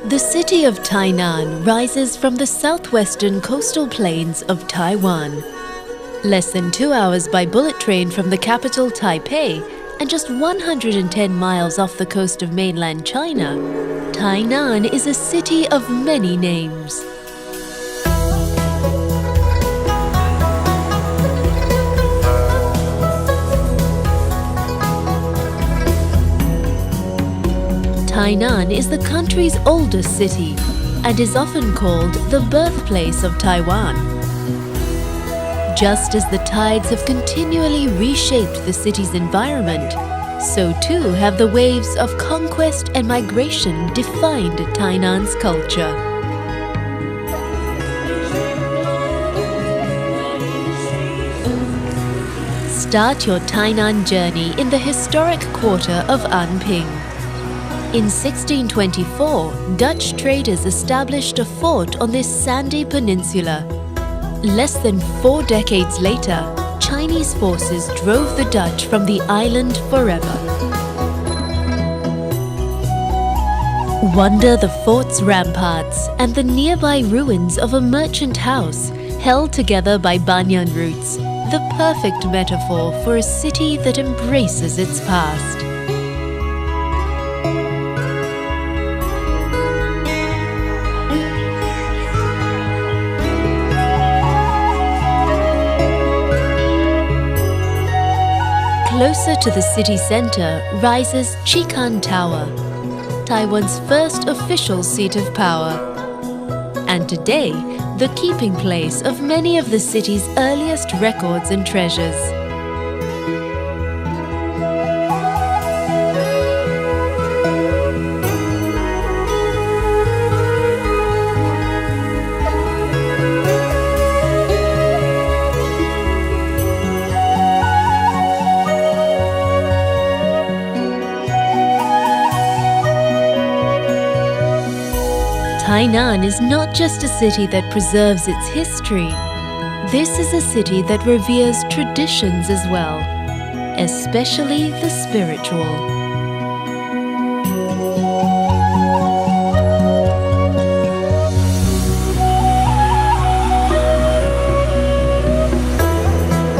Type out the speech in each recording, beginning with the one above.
The city of Tainan rises from the southwestern coastal plains of Taiwan. Less than 2 hours by bullet train from the capital Taipei and just 110 miles off the coast of mainland China, Tainan is a city of many names. Tainan is the country's oldest city and is often called the birthplace of Taiwan. Just as the tides have continually reshaped the city's environment, so too have the waves of conquest and migration defined Tainan's culture. Start your Tainan journey in the historic quarter of Anping. In 1624, Dutch traders established a fort on this sandy peninsula. Less than 4 decades later, Chinese forces drove the Dutch from the island forever. Wander the fort's ramparts and the nearby ruins of a merchant house held together by banyan roots, the perfect metaphor for a city that embraces its past. Closer to the city center rises Qing Tower, Taiwan's first official seat of power, and today the keeping place of many of the city's earliest records and treasures. Tainan is not just a city that preserves its history. This is a city that reveres traditions as well, especially the spiritual.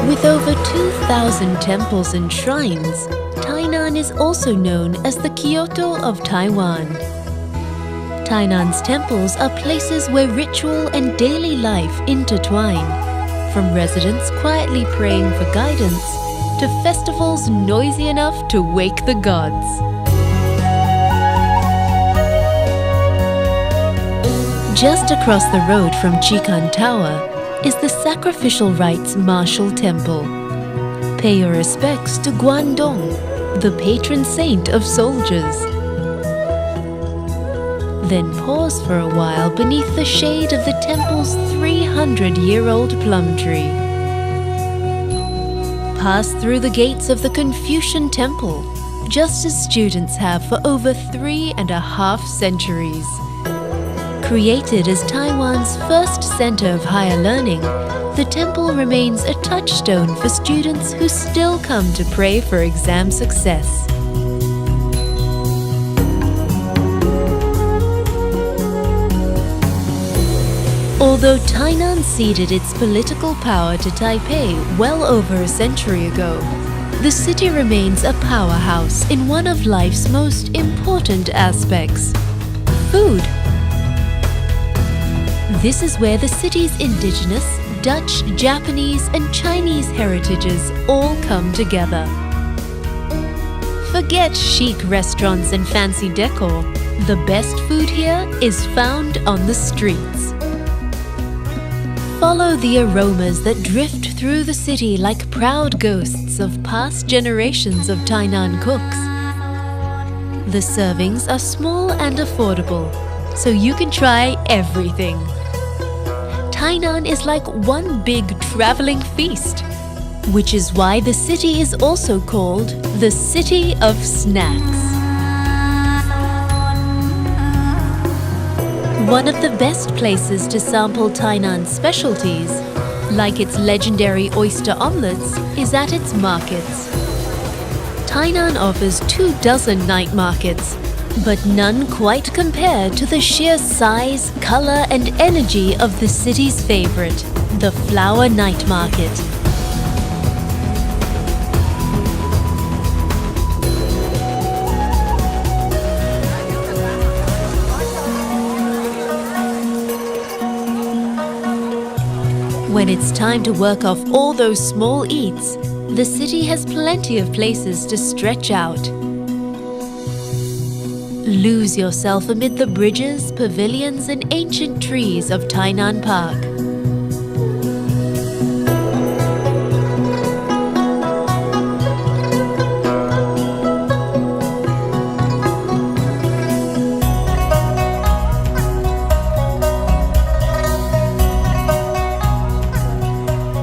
With over 2,000 temples and shrines, Tainan is also known as the Kyoto of Taiwan. Tainan's temples are places where ritual and daily life intertwine, from residents quietly praying for guidance to festivals noisy enough to wake the gods. Just across the road from Qing Tower is the Sacrificial Rites Martial Temple. Pay your respects to Guangdong, the patron saint of soldiers. Then pause for a while beneath the shade of the temple's 300-year-old plum tree. Pass through the gates of the Confucian Temple, just as students have for over 3.5 centuries. Created as Taiwan's first center of higher learning, the temple remains a touchstone for students who still come to pray for exam success. Although Tainan ceded its political power to Taipei well over a century ago, the city remains a powerhouse in one of life's most important aspects: food. This is where the city's indigenous, Dutch, Japanese, and Chinese heritages all come together. Forget chic restaurants and fancy decor. The best food here is found on the streets. Follow the aromas that drift through the city like proud ghosts of past generations of Tainan cooks. The servings are small and affordable, so you can try everything. Tainan is like one big traveling feast, which is why the city is also called the City of Snacks. One of the best places to sample Tainan's specialties, like its legendary oyster omelets, is at its markets. Tainan offers 24 night markets, But none quite compare to the sheer size, color, and energy of the city's favorite, the Flower Night Market. When it's time to work off all those small eats, the city has plenty of places to stretch out. Lose yourself amid the bridges, pavilions, and ancient trees of Tainan Park.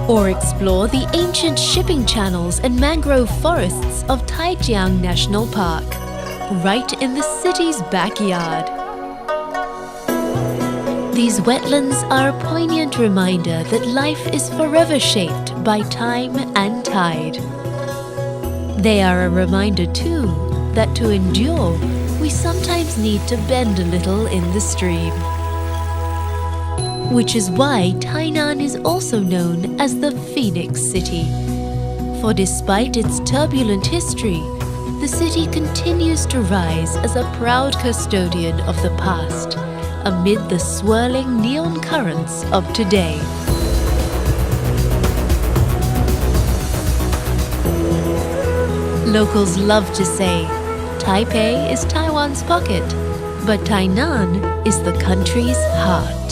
Or explore the ancient shipping channels and mangrove forests of Taijiang National Park, right in the city's backyard. These wetlands are a poignant reminder that life is forever shaped by time and tide. They are a reminder, too, that to endure, we sometimes need to bend a little in the stream. Which is why Tainan is also known as the Phoenix City. For despite its turbulent history, the city continues to rise as a proud custodian of the past, amid the swirling neon currents of today. Locals love to say, Taipei is Taiwan's pocket, but Tainan is the country's heart.